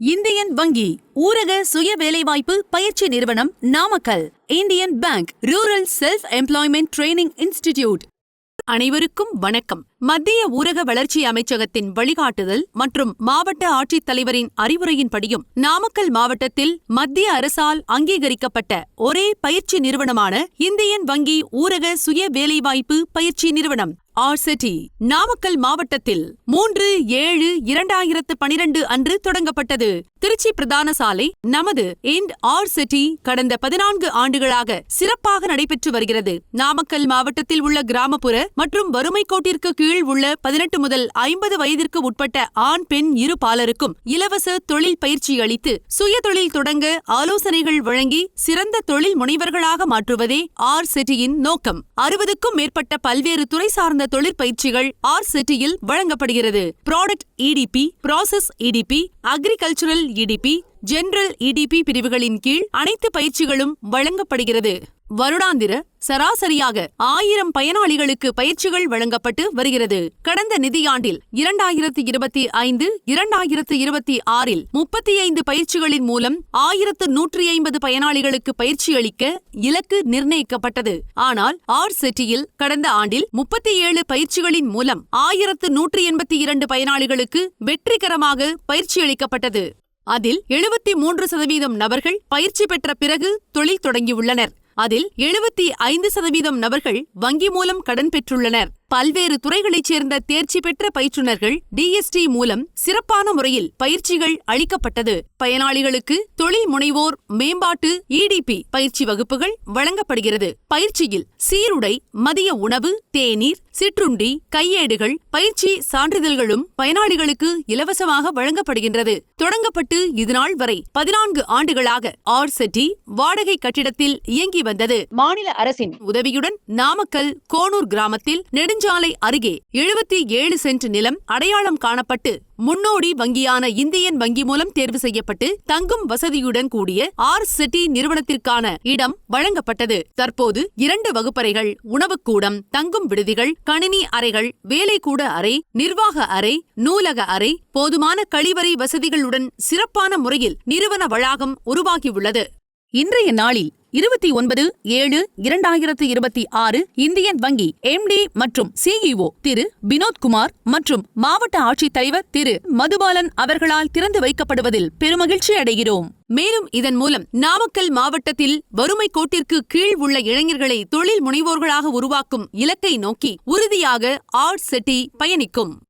Indian வங்கி ஊரக சுய வேலைவாய்ப்பு பயிற்சி நிறுவனம் Namakkal. Indian bank rural self employment training institute. அனைவருக்கும் வணக்கம். மத்திய ஊரக வளர்ச்சி அமைச்சகத்தின் வழிகாட்டுதல் மற்றும் மாவட்ட ஆட்சித்தலைவரின் அறிவுரையின்படியும் நாமக்கல் மாவட்டத்தில் மத்திய அரசால் அங்கீகரிக்கப்பட்ட ஒரே பயிற்சி நிறுவனமான இந்தியன் வங்கி ஊரக சுய வேலைவாய்ப்பு பயிற்சி நிறுவனம் RCETI நாமக்கல் மாவட்டத்தில் 3/7/2012 அன்று தொடங்கப்பட்டது. திருச்சி பிரதான சாலை நமது RCETI கடந்த 14 ஆண்டுகளாக சிறப்பாக நடைபெற்று வருகிறது. நாமக்கல் மாவட்டத்தில் உள்ள கிராமப்புற மற்றும் வறுமை கோட்டிற்கு கீழ் உள்ள 18 முதல் 50 வயதிற்கு உட்பட்ட ஆண் பெண் இரு பாலருக்கும் இலவச தொழில் பயிற்சி அளித்து சுயதொழில் தொடங்க ஆலோசனைகள் வழங்கி சிறந்த தொழில் முனைவர்களாக மாற்றுவதே RCETIயின் நோக்கம். 60க்கும் மேற்பட்ட பல்வேறு துறை சார்ந்த தொழிற்பயிற்சிகள் RCETIயில் வழங்கப்படுகிறது. Product EDP, process EDP, agricultural EDP, general EDP பிரிவுகளின் கீழ் அனைத்து பயிற்சிகளும் வழங்கப்படுகிறது. வருடாந்திர சராசரியாக 1000 பயனாளிகளுக்கு பயிற்சிகள் வழங்கப்பட்டு வருகிறது. கடந்த நிதியாண்டில் 2025-2026 35 பயிற்சிகளின் மூலம் 1150 பயனாளிகளுக்கு பயிற்சி அளிக்க இலக்கு நிர்ணயிக்கப்பட்டது. ஆனால் RCETIயில் கடந்த ஆண்டில் 37 பயிற்சிகளின் மூலம் 1182 பயனாளிகளுக்கு வெற்றிகரமாக பயிற்சி அளிக்கப்பட்டது. அதில் 73% நபர்கள் பயிற்சி பெற்ற பிறகு தொழில் தொடங்கியுள்ளனர். அதில் 75% நபர்கள் வங்கி மூலம் கடன் பெற்றுள்ளனர். பல்வேறு துறைகளைச் சேர்ந்த தேர்ச்சி பெற்ற பயிற்றுனர்கள் DST மூலம் சிறப்பான முறையில் பயிற்சிகள் அளிக்கப்பட்டது. பயனாளிகளுக்கு தொழில் முனைவோர் மேம்பாட்டு EDP பயிற்சி வகுப்புகள் வழங்கப்படுகிறது. பயிற்சியில் சீருடை, மதிய உணவு, தேநீர், சிற்றுண்டி, கையேடுகள், பயிற்சி சான்றிதழ்களும் பயனாளிகளுக்கு இலவசமாக வழங்கப்படுகின்றது. தொடங்கப்பட்டு இதுநாள் வரை 14 ஆண்டுகளாக RCETI வாடகை கட்டிடத்தில் இயங்கி வந்தது. மாநில அரசின் உதவியுடன் நாமக்கல் கோனூர் கிராமத்தில் நெடுஞ்சாலை அருகே 77 சென்ட் நிலம் அடையாளம் காணப்பட்டு முன்னோடி வங்கியான இந்தியன் வங்கி மூலம் தேர்வு செய்யப்பட்டு தங்கும் வசதியுடன் கூடிய RCETI நிறுவனத்திற்கான இடம் வழங்கப்பட்டது. தற்போது 2 வகுப்பறைகள், உணவுக்கூடம், தங்கும் விடுதிகள், கணினி அறைகள், வேலைக்கூட அறை, நிர்வாக அறை, நூலக அறை, போதுமான கழிவறை வசதிகளுடன் சிறப்பான முறையில் நிறுவன வளாகம் உருவாகியுள்ளது. இன்றைய நாளில் 29/7/2026 இந்தியன் வங்கி MD மற்றும் CEO திரு வினோத்குமார் மற்றும் மாவட்ட ஆட்சித்தலைவர் திரு மதுபாலன் அவர்களால் திறந்து வைக்கப்படுவதில் பெருமகிழ்ச்சி அடைகிறோம். மேலும் இதன் மூலம் நாமக்கல் மாவட்டத்தில் வறுமை கோட்டிற்கு கீழ் உள்ள இளைஞர்களை தொழில் முனைவோர்களாக உருவாக்கும் இலக்கை நோக்கி உறுதியாக RCETI பயணிக்கும்.